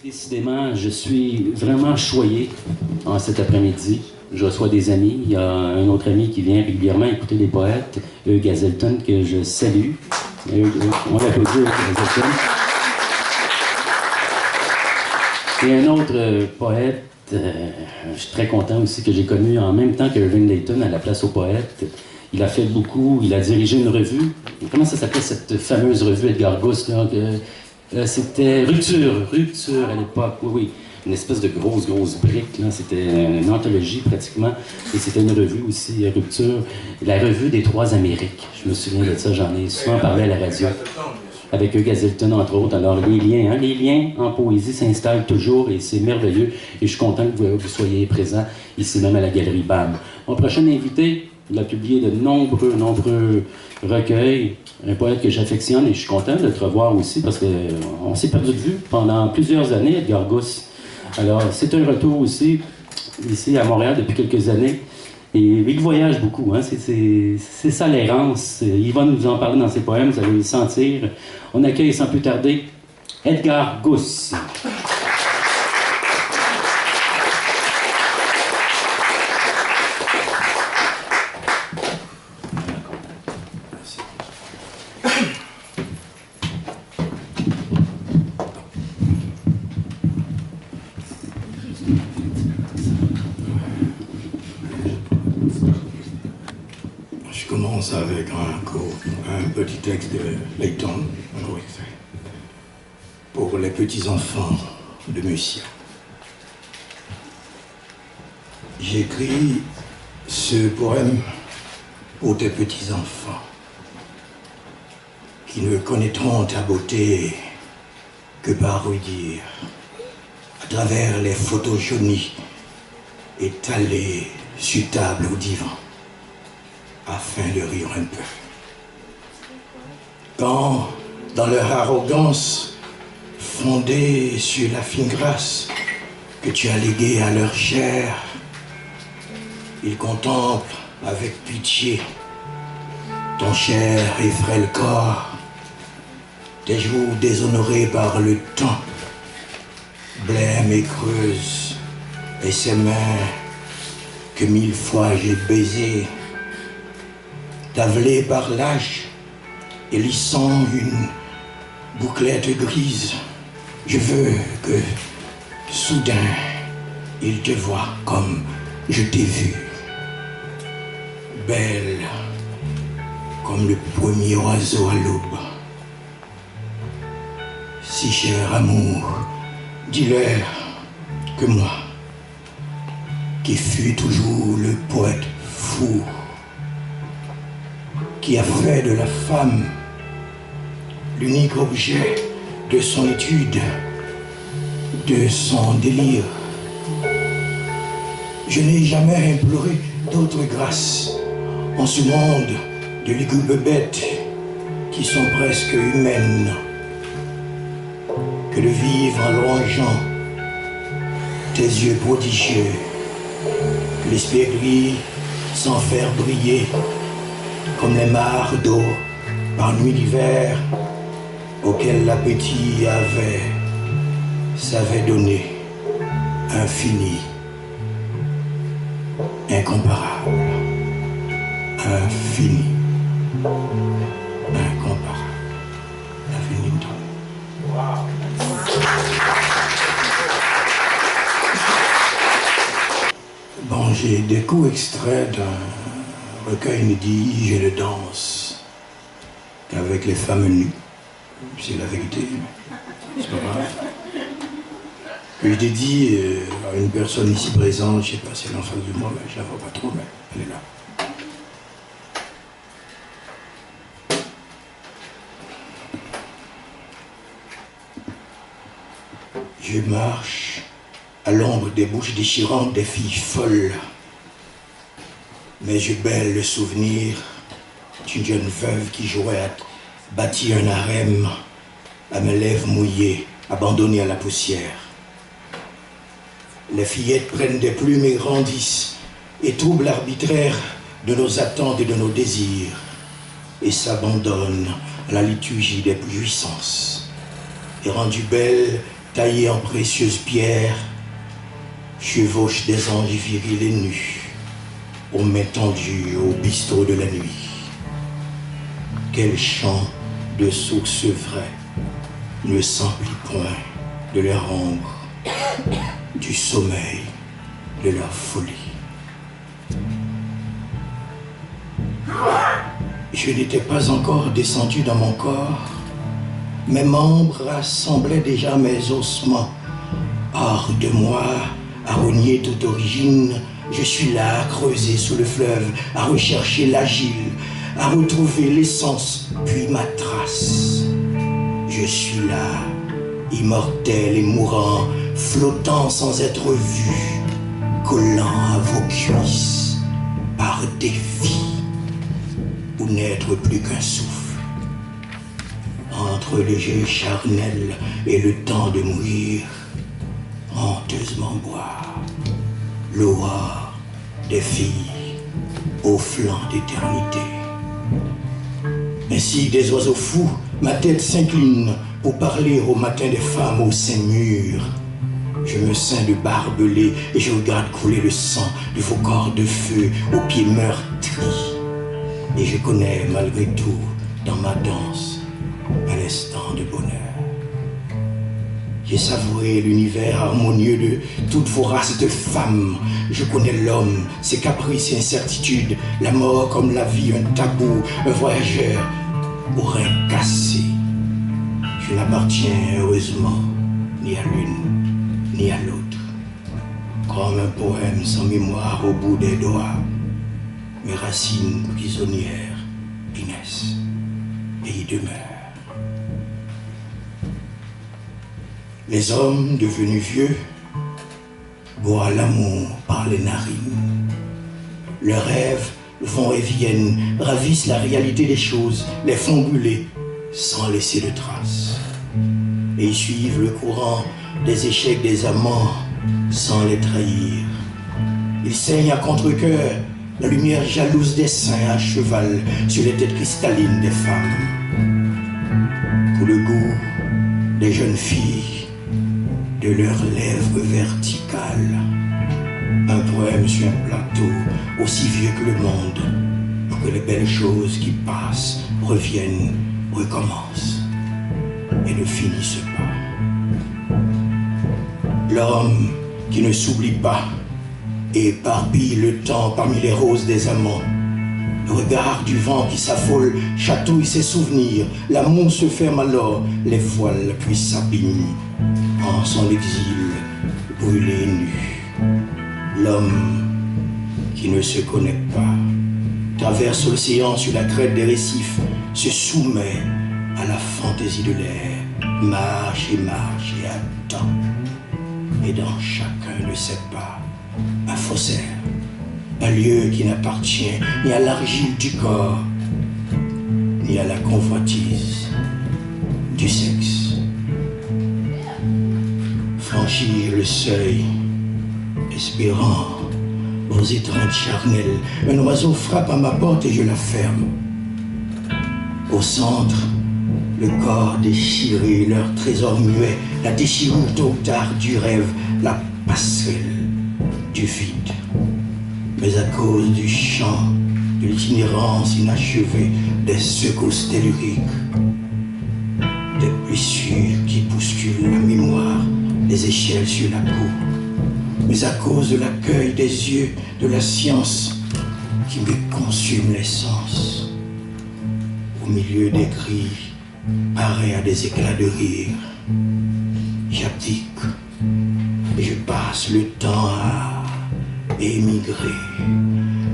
Décidément, je suis vraiment choyé en cet après-midi. Je reçois des amis. Il y a un autre ami qui vient régulièrement écouter les poètes, Hugues Hazelton, que je salue. On l'applaudit, Hugues Hazelton. Et un autre poète, je suis très content aussi, que j'ai connu en même temps que Irving Layton à la Place aux Poètes. Il a fait beaucoup, il a dirigé une revue. Comment ça s'appelait cette fameuse revue Edgar Gousse, là, c'était Rupture à l'époque, oui. Une espèce de grosse brique, là. C'était une anthologie pratiquement. Et c'était une revue aussi, Rupture. La revue des Trois Amériques. Je me souviens de ça, j'en ai souvent parlé à la radio. Avec Hugues Hazelton, entre autres. Alors, les liens en poésie s'installent toujours et c'est merveilleux. Et je suis content que vous soyez présents ici même à la Galerie BAM. Mon prochain invité, il a publié de nombreux recueils. Un poète que j'affectionne et je suis content de te revoir aussi parce qu'on s'est perdu de vue pendant plusieurs années, Edgar Gousse. Alors, c'est un retour aussi, ici à Montréal depuis quelques années. Et il voyage beaucoup, hein? C'est ça l'errance. Il va nous en parler dans ses poèmes, vous allez le sentir. On accueille sans plus tarder Edgar Gousse. Avec un petit texte de Layton, pour les petits-enfants de Mussia. J'écris ce poème pour tes petits-enfants qui ne connaîtront ta beauté que par ouï-dire, à travers les photos jaunies étalées sur table ou divan, afin de rire un peu. Quand, dans leur arrogance, fondée sur la fine grâce que tu as léguée à leur chair, ils contemplent avec pitié ton cher et frêle corps, tes joues déshonorées par le temps, blêmes et creuses, et ces mains que 1000 fois j'ai baisées, tavelé par l'âge et lissant une bouclette grise. Je veux que, soudain, il te voie comme je t'ai vu. Belle comme le premier oiseau à l'aube. Si cher amour, dis-leur que moi, qui fus toujours le poète fou, qui a fait de la femme l'unique objet de son étude, de son délire. Je n'ai jamais imploré d'autre grâce en ce monde de lugubres bêtes qui sont presque humaines que de vivre en longeant tes yeux prodigieux, l'espièglerie sans faire briller comme les mares d'eau par nuit d'hiver auxquelles l'appétit savait donner infini, incomparable, infini, incomparable, infinito. Wow. Bon, j'ai des coups extraits d'un recueil inédit, Je ne danse qu'avec les femmes nues. C'est la vérité, c'est pas grave. Que je dédie à une personne ici présente, je sais pas si elle est en face de moi, mais je la vois pas trop, mais elle est là. Je marche à l'ombre des bouches déchirantes des filles folles, mais je bêle le souvenir d'une jeune veuve qui jouait à bâtir un harem à mes lèvres mouillées, abandonnées à la poussière. Les fillettes prennent des plumes et grandissent et troublent l'arbitraire de nos attentes et de nos désirs et s'abandonnent à la liturgie des jouissances. Et rendues belles taillés en précieuses pierres, chevauchent des anges virils et nus, aux mains tendues au bistrot de la nuit. Quel chant de sources vraies ne s'emplit point de leur ombre, du sommeil de leur folie. Je n'étais pas encore descendu dans mon corps, mes membres rassemblaient déjà mes ossements. Hors de moi, à renier toute origine, je suis là, à creuser sous le fleuve, à rechercher l'agile, à retrouver l'essence, puis ma trace. Je suis là, immortel et mourant, flottant sans être vu, collant à vos cuisses, par défi, ou n'être plus qu'un souffle. Entre le jeu charnel et le temps de mourir, honteusement boire l'aurore des filles au flanc d'éternité. Ainsi des oiseaux fous, ma tête s'incline pour parler au matin des femmes au sein mûr. Je me ceins de barbelés et je regarde couler le sang de vos corps de feu aux pieds meurtris. Et je connais malgré tout dans ma danse un instant de bonheur. J'ai savouré l'univers harmonieux de toutes vos races de femmes. Je connais l'homme, ses caprices et incertitudes, la mort comme la vie, un tabou, un voyageur aux reins cassés. Je n'appartiens heureusement ni à l'une ni à l'autre. Comme un poème sans mémoire au bout des doigts, mes racines prisonnières y naissent et y demeurent. Les hommes devenus vieux boivent l'amour par les narines. Leurs rêves vont et viennent, ravissent la réalité des choses, les font brûler sans laisser de traces. Et ils suivent le courant des échecs des amants sans les trahir. Ils saignent à contre-cœur la lumière jalouse des seins à cheval sur les têtes cristallines des femmes. Pour le goût des jeunes filles, de leurs lèvres verticales, un poème sur un plateau aussi vieux que le monde, pour que les belles choses qui passent reviennent, recommencent et ne finissent pas. L'homme qui ne s'oublie pas et éparpille le temps parmi les roses des amants. Le regard du vent qui s'affole chatouille ses souvenirs. L'amour se ferme alors, les voiles puis s'abîment en son exil, brûlé et nu. L'homme qui ne se connaît pas traverse l'océan sur la crête des récifs, se soumet à la fantaisie de l'air, marche et attend. Et dans chacun de ses pas, un faussaire, un lieu qui n'appartient ni à l'argile du corps, ni à la convoitise du sexe. Franchir le seuil, espérant aux étreintes charnelles, un oiseau frappe à ma porte et je la ferme. Au centre, le corps déchiré, leur trésor muet, la déchirure tôt ou tard du rêve, la passerelle du vide. Mais à cause du chant, de l'itinérance inachevée, des secousses telluriques, des blessures qui bousculent la mémoire, des échelles sur la peau, mais à cause de l'accueil des yeux de la science qui me consume les sens, au milieu des cris, pareil à des éclats de rire, j'abdique et je passe le temps à émigrer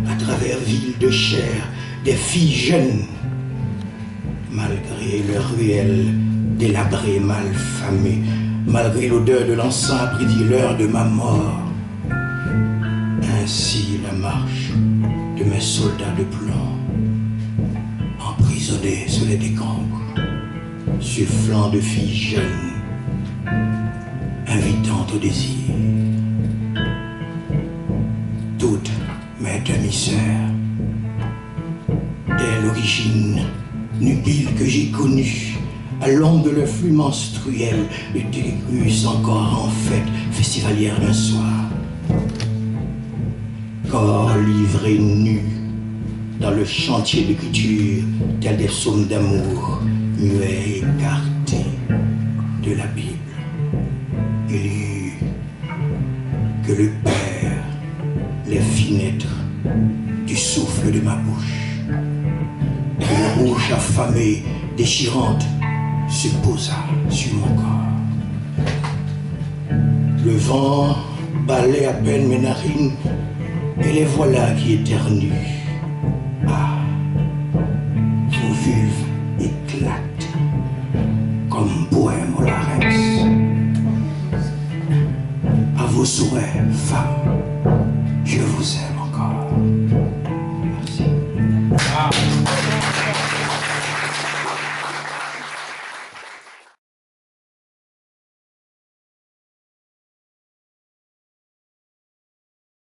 à travers villes de chair, des filles jeunes, malgré leurs ruelles délabrées, malfamées, malgré l'odeur de l'encens prédit l'heure de ma mort. Ainsi la marche de mes soldats de plomb, emprisonnés sous les décombres, sufflant de filles jeunes, invitant au désir. Toutes mes demi-sœurs, dès l'origine nubile que j'ai connue, à l'ombre de leur flux menstruel, le télégus encore en fête festivalière d'un soir. Corps livrés nus dans le chantier de culture, tels des psaumes d'amour, muets écartés de la Bible. Élus que le Père les fit naître du souffle de ma bouche. Et la bouche affamée, déchirante, se posa sur mon corps. Le vent balait à peine mes narines et les voilà qui éternuent. Ah, vos vulves éclatent comme poème au larynx. À vos souhaits, femmes.